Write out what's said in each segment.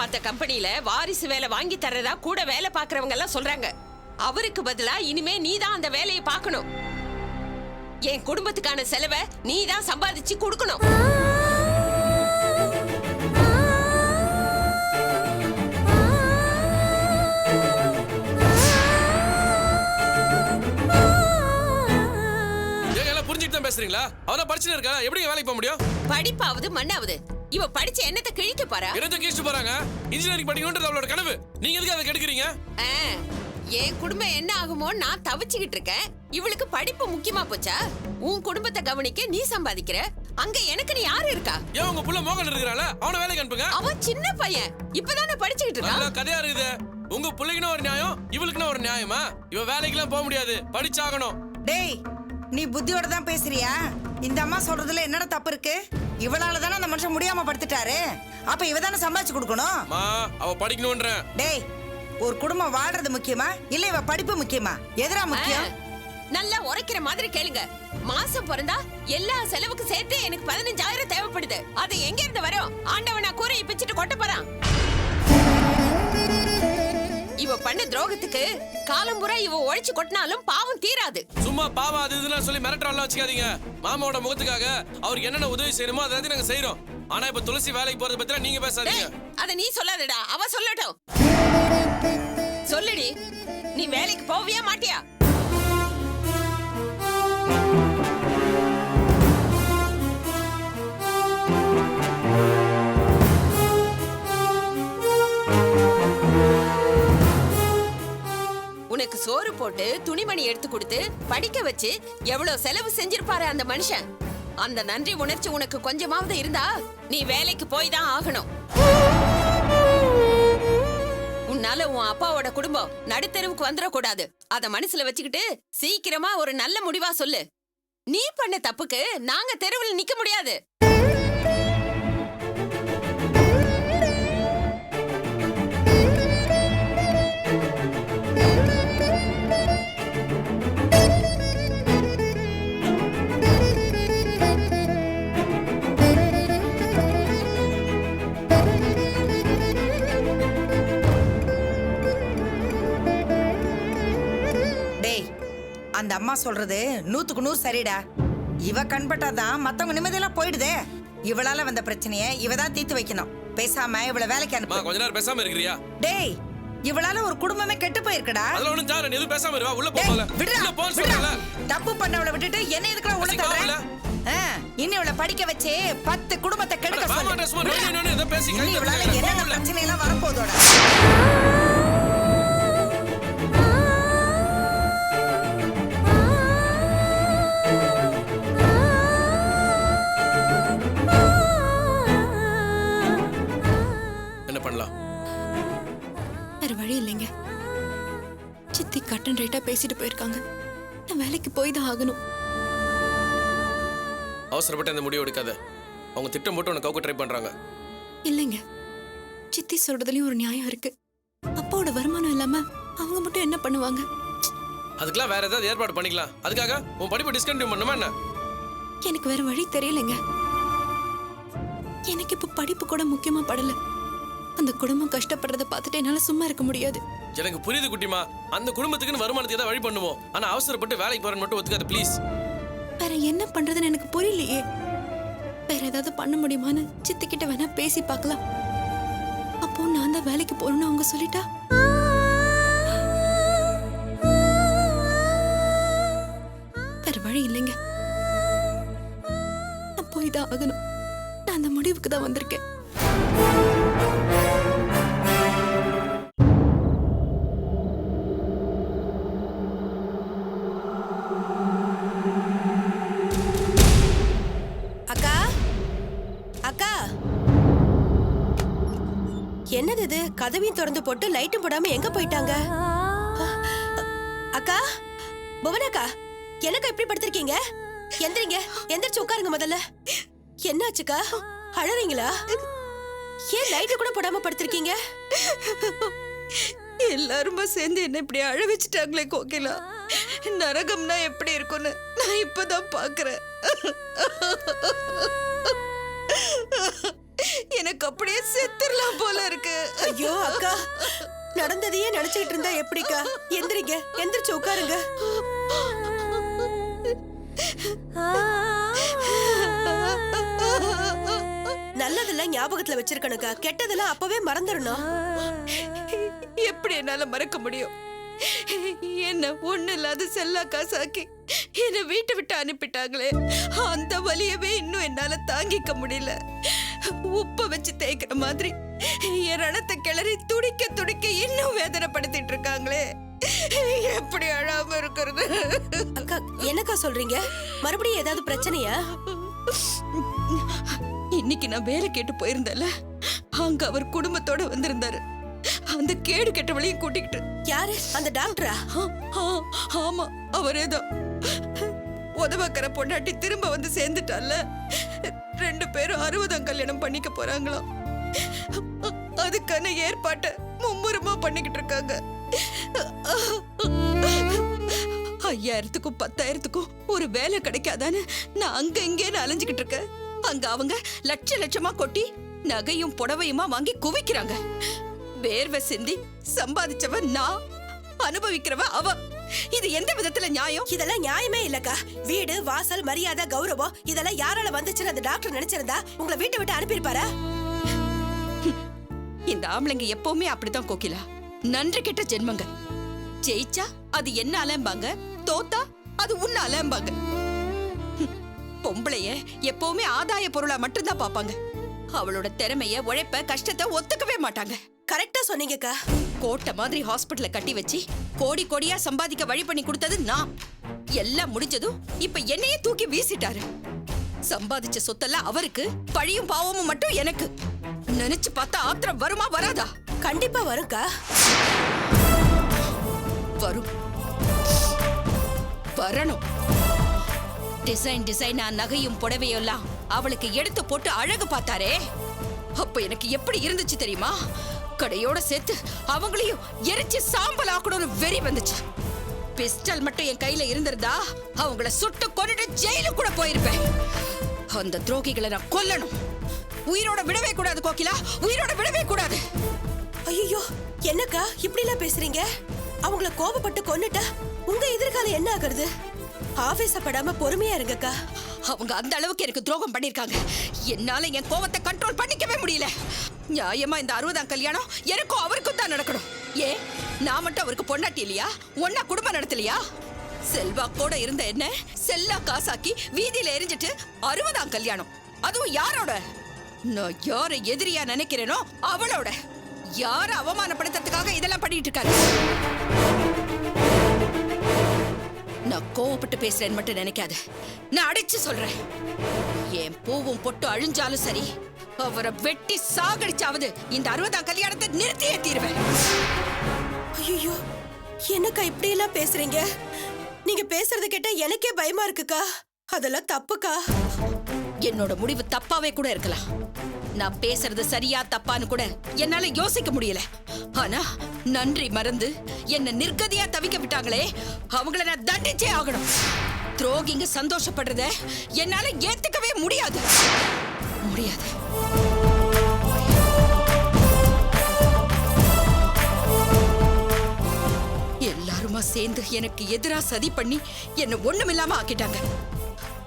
பார்த்த கம்பெனில வாரிசு வேலை வாங்கி தர்றதா கூட வேலை பாக்குறவங்க எல்லாம் சொல்றாங்க. அவருக்கு பதிலா இனிமே நீ தான் அந்த வேலையை பார்க்கணும். என் குடும்பத்துக்கான செலவை நீ தான் சம்பாதிச்சு கொடுக்கணும். பேசுறீங்களா? அவதான் படிச்சுட்டு இருக்கா, எப்படி வேலைக்கு போக முடியும்? படிப்பாவது மண்ணாவது, இவ படிச்ச என்னத்தை கிழிக்க பாரா? என்னத்தை கிழிச்சு போறாங்க? இன்ஜினியரிங் படிக்கணும்ன்றது அவளோட கனவு. நீங்க எதுக்கு அதை கெடுக்குறீங்க? என் குடும்பம் என்ன ஆகுமோ நான் தவிச்சுக்கிட்டு இருக்கேன். இவளுக்கு படிப்பு முக்கியமா போச்சா? உன் குடும்பத்தை கவனிக்க நீ சம்பாதிக்கிற, அங்க எனக்கு நீ யாரு இருக்கா? ஏன் உங்க புள்ள மோகன் இருக்கிறாள, அவன வேலைக்கு அனுப்புங்க. அவன் சின்ன பையன், இப்பதானே படிச்சுக்கிட்டு இருக்கான். நல்ல கதையா இருக்குது. உங்க புள்ளைக்குன்னு ஒரு நியாயம், இவளுக்குன்னு ஒரு நியாயமா? இவ வேலைக்கெல்லாம் போக முடியாது, படிச்சாகணும். டேய், நீ புத்தியோட தான் பேசுறியா? இந்த அம்மா சொல்றதுல என்னடா தப்பு இருக்கு? இவளால தானே அந்த மனுஷன் முடியாம படுத்துட்டாரு. அப்ப இவ தானே சம்பாதிச்சு கொடுக்கணும். அவ படிக்கணும்ன்ற. டேய், ஒரு குடும்பம் வாழ்றது முக்கியமா இல்ல இவ படிப்பு முக்கியமா? எதுரா முக்கியம்? நல்லா உரைக்கிற மாதிரி கேளுங்க. மாசம் பிறந்தா எல்லா செலவுக்கு சேர்த்து எனக்கு 15,000 தேவைப்படுது. அது எங்க இருந்து வரும்? ஆண்டவனா கூரையை பிச்சுட்டு கொட்ட போறான். இவ பண்ண துரோகத்துக்கு காலம்புறா இவ உழைச்சு கொட்டினாலும் பாவம் தீராது. சும்மா பாவம் அது இதுன்னு சொல்லி மிரட்டலாம் வச்சுக்காதீங்க. மாமாவோட முகத்துக்காக அவருக்கு என்னென்ன உதவி செய்யணுமோ அதை நாங்க செய்யறோம். ஆனா இப்ப துளசி வேலைக்கு போறத பத்தி நீங்க பேசாதீங்க. அத நீ சொல்லாதடா, அவ சொல்லட்டும். சொல்லுடி, நீ வேலைக்கு போவியா மாட்டியா? உனக்கு சோறு போட்டு துணிமணி எடுத்து கொடுத்து படிக்க வச்சு எவ்வளவு செலவு செஞ்சிருப்பாரு அந்த மனுஷன். அந்த நன்றி உணர்ச்சி உனக்கு கொஞ்சமாவது இருந்தா நீ வேலைக்கு போய் தான் ஆகணும். உன்னால உன் அப்பாவோட குடும்பம் நடுத்தெருவுக்கு வந்துடக்கூடாது. அத மனசுல வச்சுக்கிட்டு சீக்கிரமா ஒரு நல்ல முடிவா சொல்லு. நீ பண்ண தப்புக்கு நாங்க தெருவில் நிக்க முடியாது. அந்த அம்மா சொல்றது 100க்கு 100 சரிடா. இவ கண்பட்டாதான் மத்தவங்க நிம்மதியெல்லாம் போயிடுதே. இவளால வந்த பிரச்சனையை இவதான் தீர்த்து வைக்கணும். பேசாம இவள வேலைக்கு அனுப்பு. கொஞ்ச நேரம் பேசாம இருக்கறியா? டேய், இவளால ஒரு குடும்பமே கெட்டு போயிருக்குடா. அதல ஒண்ணும் ஜார நீ எதுவும் பேசாம இருவா. உள்ள போகல. உள்ள போ சொல்லல. தப்பு பண்ணவள விட்டுட்டு என்ன எதுக்குடா உள்ள தள்ளுற? இன்னி இவள படிக்க வச்சே 10 குடும்பத்தை கெடுக்க சொல்லு. இவளால என்ன பிரச்சனை எல்லாம் வரப்போதோட. வழி இல்லைங்க. சித்தி கட் அண்ட் ரைட்டா பேசிட்டு போயிருக்காங்க. நான் வேலைக்கு போய் தான் ஆகணும். அவசரப்பட்டு அந்த முடிவு எடுக்காத. அவங்க திட்டம் போட்டு உனக்கு கவுக்க ட்ரை பண்றாங்க. இல்லைங்க, சித்தி சொல்றதுலயும் ஒரு நியாயம் இருக்கு. அப்பாவோட வருமானம் இல்லாம அவங்க மட்டும் என்ன பண்ணுவாங்க? அதுக்கெல்லாம் வேற ஏதாவது ஏற்பாடு பண்ணிக்கலாம். அதுக்காக உன் படிப்பு டிஸ்கண்டினியூ பண்ணுமா என்ன? எனக்கு வேற வழி தெரியலைங்க. எனக்கு இப்ப படிப்பு கூட முக்கியமா படல. அந்த குடும்பம் கஷ்டப்படுறத பார்த்துட்டு என்னால சும்மா இருக்க முடியாது. எனக்கு புரியுது குட்டிமா. அந்த குடும்பத்துக்குன்னு வருமானத்தை ஏதாவது வழி பண்ணுவோம். ஆனா அவசரப்பட்டு வேலைக்கு போறேன்னு மட்டும் ஒத்துக்காத ப்ளீஸ். வேற என்ன பண்றதுன்னு எனக்கு புரியலையே. வேற ஏதாவது பண்ண முடியுமான்னு சித்தி கிட்ட வேணா பேசி பார்க்கலாம். அப்போ நான் தான் வேலைக்கு போறேன்னு அவங்க சொல்லிட்டா வேற வழி இல்லைங்க. நான் போய் தான் ஆகணும். நான் அந்த முடிவுக்கு தான் வந்திருக்கேன். என்னது இது? கதவையும் திறந்து போட்டு லைட்டும் போடாம எங்க போயிட்டாங்க? அக்கா, புவனாக்கா, என்னக்கா இப்படி படுத்திருக்கீங்க? எந்திரிங்க, எந்திரிச்சு உட்காருங்க முதல்ல. என்னாச்சுக்கா, அழறீங்களா? ஏன் லைட்டு கூட போடாம படுத்திருக்கீங்க? எல்லாருமா சேர்ந்து என்ன இப்படி அழ வச்சுட்டாங்களே கோகிலா. நரகம்னா எப்படி இருக்கும்னு நான் இப்பதான் பாக்குறேன். எனக்கு அப்படியே செத்துடலாம் போல இருக்கு. புலம்பிக்கிட்டு இருந்தா எப்படிக்கா? எந்திரிங்க, எந்திரிச்சு உட்காருங்க. நல்லதெல்லாம் ஞாபகத்துல வச்சிருக்கணுக்கா, கெட்டதெல்லாம் அப்பவே மறந்துடணும். எப்படி என்னால மறக்க முடியும்? என்ன ஒண்ணு இல்லாத செல்லா காசாக்கி என்ன வீட்டை விட்டு அனுப்பிட்டாங்களே, அந்த வலியவே இன்னும் என்னால தாங்கிக்க முடியல. உப்ப வச்சு தேய்க்கிற மாதிரி என் ரணத்தை கிளறி துடிக்க துடிக்க இன்னும் வேதனைப்படுத்திட்டு இருக்காங்களே, எப்படி அழாம இருக்கிறது? அக்கா, என்னக்கா சொல்றீங்க? மறுபடியும் ஏதாவது பிரச்சனையா? இன்னைக்கு நான் வேலை கேட்டு போயிருந்தேன்ல, அங்க அவர் குடும்பத்தோட வந்திருந்தாரு. அந்த கேடு கெட்டவளையும் கூட்டிக்கிட்டு. யாரு? அந்த டாக்டரா? ஆமா, அவரேதான். உதவக்கரை பொண்டாட்டி திரும்ப வந்து சேர்ந்துட்டால, 2 பேரும் 60ஆம் கல்யாணம் பண்ணிக்க போறாங்களாம். அதுக்கான ஏற்பாட்டை மும்முரமா பண்ணிக்கிட்டு இருக்காங்க. 5000க்கும் 10,000க்கும் ஒரு வேலை கிடைக்காதான்னு நான் அங்க இங்கேன்னு அலைஞ்சுக்கிட்டு இருக்கேன். அங்க அவங்க லட்சமா கொட்டி நகையும் புடவையுமா வாங்கி குவிக்கிறாங்க. வேர்வை சிந்தி சம்பாதிச்சவ நான், அனுபவிக்கிறவ அவ. இது எந்த விதத்துல நியாயம்? இதெல்லாம் நியாயமே இல்லக்கா. வீடு, வாசல், மரியாதை, கௌரவம் இதெல்லாம் யாரால வந்துச்சுன்னு அந்த டாக்டர் நினைச்சிருந்தா உங்களை வீட்டை விட்டு அனுப்பியிருப்பாரா? இந்த ஆம்பளைங்க எப்பவுமே அப்படித்தான் கோகிலா. நன்றி கெட்ட ஜென்மங்க. ஜெயிச்சா அது என்ன அலம்பாங்க, தோத்தா அது உன்ன அலம்பாங்க. பொம்பளைய எப்பவுமே ஆதாய பொருளா மட்டும்தான் பாப்பாங்க. அவளோட திறமைய, உழைப்ப, கஷ்டத்தை ஒத்துக்கவே மாட்டாங்க. கரெக்டா சொன்னீங்கக்கா. கோட்டை மாதிரி ஹாஸ்பிடல்ல கட்டி வச்சு கோடி கோடியா சம்பாதிக்க வழி பண்ணி கொடுத்தது நான். எல்லாம் முடிஞ்சதும் இப்ப என்னையே தூக்கி வீசிட்டாரு. சம்பாதிச்ச சொத்தெல்லாம் அவருக்கு, பழியும் பாவமும் மட்டும் எனக்கு. நினைச்சு பார்த்தா ஆத்திரம் வருமா வராதா? கண்டிப்பா வரும்க்கா. வரும், வரணும். டிசைனா நகையும் புடவையெல்லாம் அவளுக்கு எடுத்து போட்டு அழகு பார்த்தாரே, அப்ப எனக்கு எப்படி இருந்துச்சு தெரியுமா? கடையோட சேர்த்து அவங்களையும் எரிச்சு சாம்பல் ஆக்கணும்னு வெறி வந்துச்சு. பிஸ்டல் மட்டும் என் கையில இருந்திருந்தா அவங்கள சுட்டு கொன்னுட்டு ஜெயிலு கூட போயிருப்பேன். அந்த துரோகிகளை நான் கொல்லணும். உயிரோட விடவே கூடாது கோகிலா, உயிரோட விடவே கூடாது. ஐயோ, என்னக்கா இப்படி எல்லாம் பேசுறீங்க? அவங்கள கோபப்பட்டு கொன்னுட்டா உங்க எதிர்காலம் என்ன ஆகுறது? ஆவேசப்படாம பொறுமையா இருங்கக்கா. அவங்க அந்த அளவுக்கு எனக்கு துரோகம் பண்ணிருக்காங்க. என்னால என் கோவத்தை கண்ட்ரோல் பண்ணிக்கவே முடியல. நியாயமா இந்த 60ஆம் கல்யாணம் எனக்கும் அவருக்கும் தான் நடக்கணும். ஏன் நான் மட்டும் அவருக்கு பொண்டாட்டி இல்லையா? ஒன்னா குடும்பம் நடத்தலையா? செல்வாக்கோட இருந்த என்ன செல்லா காசாக்கி வீதியில எரிஞ்சிட்டு 60ஆம் கல்யாணம், அதுவும் யாரோட? நான் யாரை எதிரியா நினைக்கிறேனோ அவளோட. யார அவமானப்படுத்துறதுக்காக இதெல்லாம் பண்ணிட்டு இருக்காரு. நான் கோவப்பட்டு பேசுறேன்னு மட்டும் நினைக்காத. நான் அடிச்சு சொல்றேன். என் பூவும் பொட்டு அழிஞ்சாலும் சரி, அவரை வெட்டி சாகடிச்சாவது இந்த 60ஆம் கல்யாணத்தை நிறுத்தியே தீருவேன். ஐயோ, என்னக்கா இப்படி எல்லாம் பேசுறீங்க? நீங்க பேசுறத கேட்டா எனக்கே பயமா இருக்குக்கா. அதெல்லாம் தப்புக்கா. என்னோட முடிவு தப்பாவே கூட இருக்கலாம். நான் பேசுறது சரியா தப்பான்னு கூட என்னால யோசிக்க முடியல. ஆனா நன்றி மறந்து என்ன நிர்கதியா தவிக்க விட்டாங்களே, அவங்கள நான் தண்டிச்சே ஆகணும். துரோகிங்க சந்தோஷப்படுறத என்னால ஏத்துக்கவே முடியாது. முடியாது. எல்லாருமா சேர்ந்து எனக்கு எதிரா சதி பண்ணி என்ன ஒண்ணுமில்லாம ஆக்கிட்டாங்க.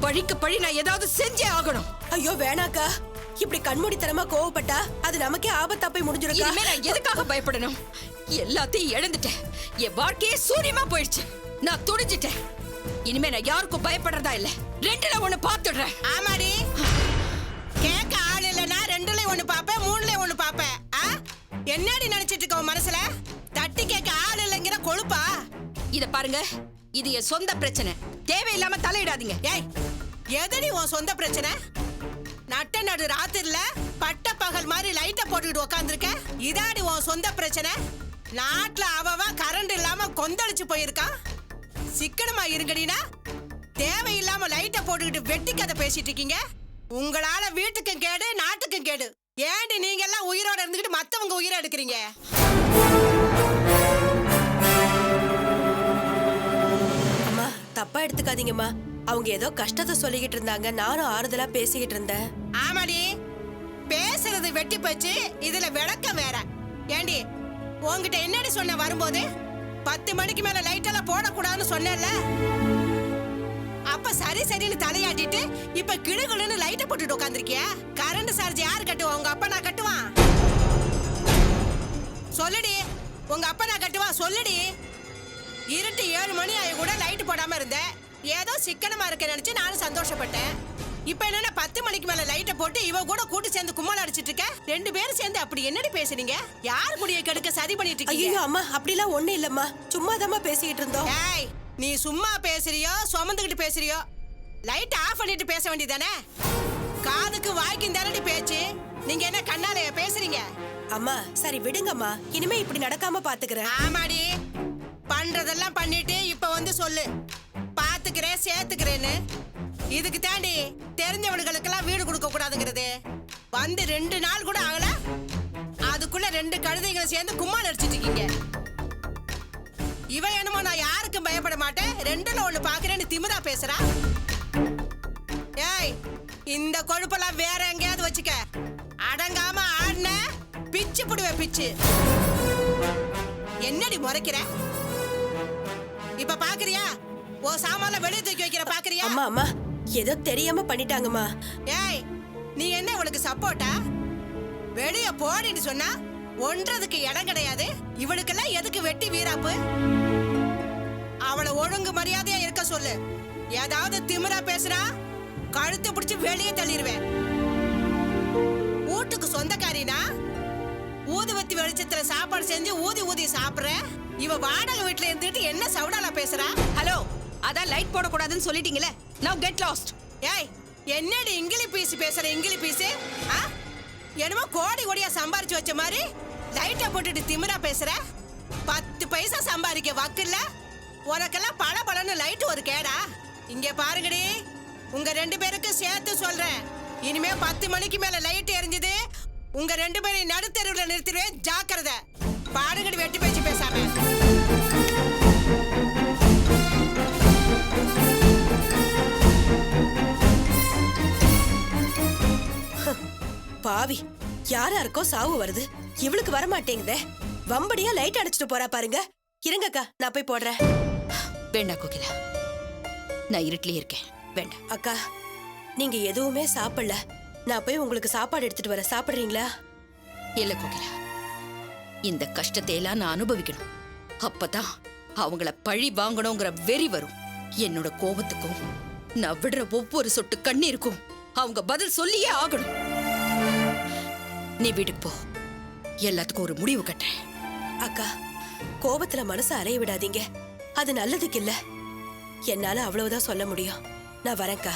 பழிக்கு பழி நான் ஏதாவது செஞ்சே ஆகணும். ஐயோ வேணாக்கா, இப்படி கண்மூடித்தனமா கோவப்பட்டா அது நமக்கே ஆபத்தா போய் முடிஞ்சிருக்கா. இனிமே நான் எதுக்காக பயப்படணும்? எல்லாத்தையும் இழந்துட்டேன். என் வாழ்க்கையே சூரியமா போயிடுச்சு. நான் துடிஞ்சிட்டேன். இனிமே நான் யாருக்கும் பயப்படுறதா இல்ல. 2ல 1 பாத்துடுறேன். ஆமாடி, கேட்க ஆள் இல்லைன்னா 2ல 1 பாப்பேன், 3ல 1 பாப்பேன். என்னடி நினைச்சிட்டு இருக்க உன் மனசுல? தட்டி கேட்க ஆள் இல்லைங்கிற கொழுப்பா? இத பாருங்க, இது என் சொந்த பிரச்சனை. தேவையில்லாம தலையிடாதீங்க. ஏய், எதடி உன் சொந்த பிரச்சனை? நட்ட நடு ராத்திரில பட்ட பகல் மாதிரி லைட்ட போட்டுக்கிட்டு உக்காந்துருக்க. இதாடி உன் சொந்த பிரச்சனை? நாட்டுல அவன் கரண்ட் இல்லாம கொந்தளிச்சு போயிருக்கான். சிக்கனமா இருங்கடினா தேவையில்லாம லைட்ட போட்டுக்கிட்டு வெட்டி கதை பேசிட்டு இருக்கீங்க. உங்களால வீட்டுக்கும் கேடு, நாட்டுக்கும் கேடு. ஏண்டி நீங்க எல்லாம் உயிரோட இருந்துகிட்டு மத்தவங்க உயிரை எடுக்கிறீங்க? அம்மா, தப்பா எடுத்துக்காதீங்கம்மா. அவங்க ஏதோ கஷ்டத்தை சொல்லிக்கிட்டு இருந்தாங்க, நானும் ஆறுதலா பேசிக்கிட்டு இருந்தேன். ஆமாடி, பேசுறது வெட்டி போச்சு, இதுல விளக்கம் வேற. ஏண்டி உன்கிட்ட என்னடி சொன்ன வரும்போது 10 மணிக்கு மேல லைட் எல்லாம் போடக்கூடாதுன்னு சொன்னேன்ல. அப்ப சரி சரின்னு தலையாட்டிட்டு இப்ப கிடுகுடுன்னு லைட்டை போட்டுட்டு உட்காந்துருக்கிய. கரண்ட் சார்ஜ் யாரு கட்டுவா? உங்க அப்பா நான் கட்டுவான். சொல்லுடி, உங்க அப்பா நான் கட்டுவான் சொல்லுடி. இருட்டு 7 மணி ஆகி கூட லைட் போடாம இருந்தேன். ஏதோ சிக்கனமா இருக்க நினைச்சு நானும் சந்தோஷப்பட்டேன். இப்ப என்னன்னா 10 மணிக்கு மேல லைட்டை போட்டு இவ கூட கூட்டு சேர்ந்து கும்மாள அடிச்சிட்டு இருக்க. 2 பேரும் சேர்ந்து அப்படி என்னடி பேசுறீங்க? யார் குடியை கெடுக்க சதி பண்ணிட்டு இருக்கீங்க? ஐயோ அம்மா, அப்படிலாம் ஒண்ணு இல்லம்மா, சும்மாதாம்மா பேசிட்டு இருந்தோம். ஏய், நீ சும்மா பேசுறியோ சுமந்துகிட்டு பேசுறியோ? லைட் ஆஃப் பண்ணிட்டு பேச வேண்டியதானே? காதுக்கு வாய்க்கும் தானடி பேச்சு. நீங்க என்ன கண்ணாலைய பேசுறீங்க? அம்மா சரி விடுங்கம்மா, இனிமே இப்படி நடக்காம பாத்துக்கிறேன். ஆமாடி, பண்றதெல்லாம் பண்ணிட்டு இப்ப வந்து சொல்லு பாத்துக்கிறேன் சேர்த்துக்கிறேன்னு. இதுக்கு தாண்டி தெரிஞ்சவனுங்களுக்கெல்லாம் வீடு கொடுக்க கூடாதுங்கிறது. வந்து 2 நாள் கூட ஆகல, அதுக்குள்ள 2 கழுதைகளை சேர்ந்து கும்மாள் அடிச்சிட்டு இருக்கீங்க. இவன் என்னமோ நான் யாருக்கும் பயப்பட மாட்டேன், 2ல 1 பாக்குறேன்னு திமிரா பேசுறா. ஏய், இந்த கொழுப்பெல்லாம் வேற எங்கேயாவது வச்சுக்க. அடங்காம ஆடுன பிச்சு புடுவே பிச்சு. என்னடி முறைக்கிற? இப்ப பாக்குறியா? ஓ சாமான வெளிய தூக்கி வைக்கிற பாக்குறியா? அம்மா அம்மா, ஏதோ தெரியாம பண்ணிட்டாங்கம்மா. ஏய், நீ என்ன இவளுக்கு சப்போர்ட்டா? வெளிய போடின்னு சொன்னா ஒன்றதுக்கு இடம் கிடையாது. இவளுக்கெல்லாம் எதுக்கு வெட்டி வீராப்பு? அவளை ஒழுங்கு மரியாதையா இருக்க சொல்லு. ஏதாவது திமிரா பேசுறா கழுத்து பிடிச்சு வெளியே தள்ளிடுவேன். வீட்டுக்கு சொந்தக்காரினா ஊதுவத்தி வெளிச்சத்துல சாப்பாடு செஞ்சு ஊதி ஊதி சாப்பிடுற. இவ வாடகை வீட்டுல இருந்துட்டு என்ன சவுடாலா பேசுறா? ஹலோ, அதான் லைட் போடக்கூடாதுன்னு சொல்லிட்டீங்களே. Now get lost. ஏய், என்னடி இங்கிலீஷ் பீஸ் பேசுற? இங்கிலீஷ் பீஸ் என்னமோ கோடி கோடியா சம்பாரிச்சு வச்ச மாதிரி லைட்டை போட்டுட்டு திமிரா பேசுற. 10 பைசா சம்பாதிக்க வக்கில்ல. உனக்கெல்லாம் பல பலன்னு லைட் ஒரு கேடா? இங்க பாருங்கடி, உங்க 2 பேருக்கு சேர்த்து சொல்றேன். இனிமே 10 மணிக்கு மேல லைட் எரிஞ்சது உங்க 2 பேரையும் நடுத்தெருவுல நிறுத்திடுவேன். ஜாக்கிரதை. பாடுங்கடி வெட்டி பேச்சு பேசாம. பாவி, யாராருக்கோ சாவு வருது, இவளுக்கு வர மாட்டேங்குதே. வம்படியா லைட் அடிச்சிட்டு போறா பாருங்க. இருங்கக்கா, நான் போய் போடுறேன். வேண்டாம் கோகிலா, நான் இருட்டிலே இருக்கேன். வேண்டாம். அக்கா, நீங்க எதுவுமே சாப்பிடல. நான் போய் உங்களுக்கு சாப்பாடு எடுத்துட்டு வரேன், சாப்பிடுறீங்களா? இல்ல கோகிலா, இந்த கஷ்டத்தை எல்லாம் நான் அனுபவிக்கணும். அப்பதான் அவங்கள பழி வாங்கணுங்கிற வெறி வரும். என்னோட கோபத்துக்கும் நான் விடுற ஒவ்வொரு சொட்டு கண்ணீருக்கும் அவங்க பதில் சொல்லியே ஆகணும். நீ வீட்டுக்கு போ, எல்லாத்துக்கும் ஒரு முடிவு கட்டுறேன். அக்கா, கோபத்துல மனசு அலைய விடாதீங்க, அது நல்லதுக்கு இல்ல. என்னால அவ்வளவுதான் சொல்ல முடியும். நான் வரேன்க்கா.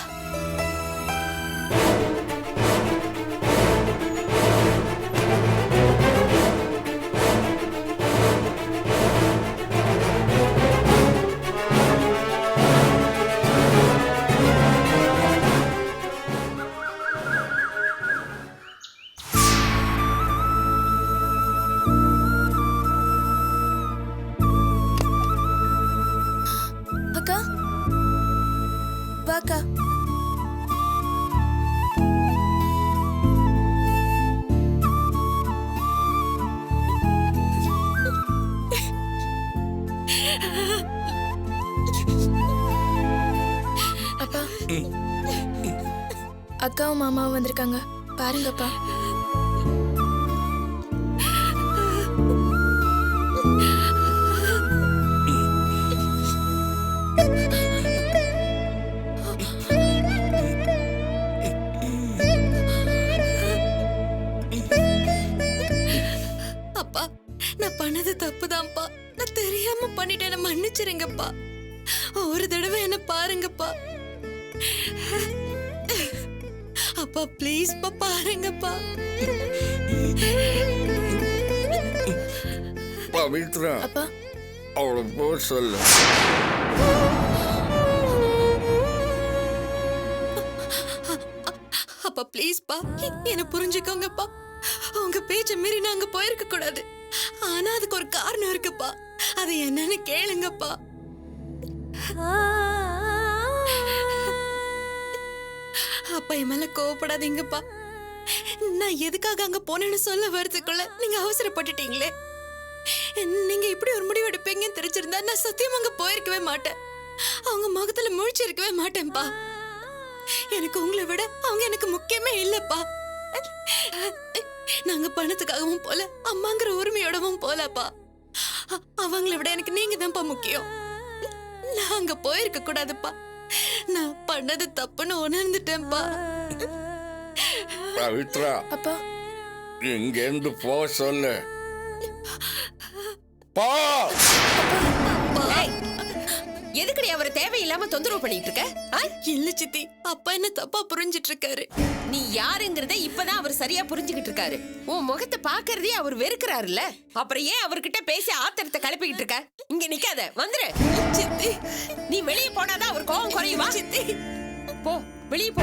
அக்கா, வாக்கா. அப்பா, அக்காவும் மாமாவும் வந்திருக்காங்க பாருங்கப்பா. அப்பா, நான் பண்ணது தப்புதான்ப்பா. நான் தெரியாம பண்ணிட்டேன், மன்னிச்சிருங்கப்பா. ஒரு தடவை என்ன பாருங்கப்பா. அப்பா ப்ளீஸ் பா, பாருங்கப்பா. பவித்ரா, அப்பா, அவளை போ சொல்லு. அப்பா ப்ளீஸ் பா, என்ன புரிஞ்சுக்கோங்கப்பா. உங்க பேச்ச மீறி நாங்க போயிருக்க கூடாது. ஆனா அதுக்கு ஒரு காரணம் இருக்குப்பா, அது என்னன்னு கேளுங்கப்பா. அப்பா என் மேல கோவப்படாதீங்கப்பா. நான் எதுக்காக அங்க போனேன்னு சொல்ல வரதுக்குள்ள நீங்க அவசரப்பட்டுட்டீங்களே. நீங்க இப்படி ஒரு முடிவு எடுப்பீங்கன்னு தெரிஞ்சிருந்தா நான் சத்தியம் அங்க போயிருக்கவே மாட்டேன். அவங்க முகத்துல முழிச்சிருக்கவே மாட்டேன்ப்பா. எனக்கு உங்களை விட அவங்க எனக்கு முக்கியமே இல்லப்பா. நாங்க பணத்துக்காகவும் போல, அம்மாங்கிற உரிமையோடவும் போலப்பா. அவங்கள விட எனக்கு நீங்க தான்ப்பா முக்கியம். நான் அங்க போயிருக்க கூடாதுப்பா. நான் பண்ணது தப்புன்னு உணர்ந்துட்டேன்ப்பா. பவித்ரா, அப்பா இங்கேருந்து போ சொல்லு. போ. ஏய், எதுக்குடி அவரை தேவையில்லாம தொந்தரவு பண்ணிட்டு இருக்க? ஆ? இல்ல சித்தி, அப்பா என்ன தப்பா புரிஞ்சிட்டு இருக்காரு. நீ யாருங்கறத இப்பதான் அவர் சரியா புரிஞ்சுகிட்டு இருக்காரு. உன் முகத்தை பாக்குறதே அவர் வெறுக்கிறாருல்ல. அப்புறம் ஏன் அவர்கிட்ட பேசி ஆத்திரத்தை கிளப்பிக்கிட்டு இருக்க? இங்க நிக்காத, வந்துரு. சித்தி, நீ வெளியே போனாதான் அவர் கோவம் குறையுமா? சித்தி. போ, வெளியே போ.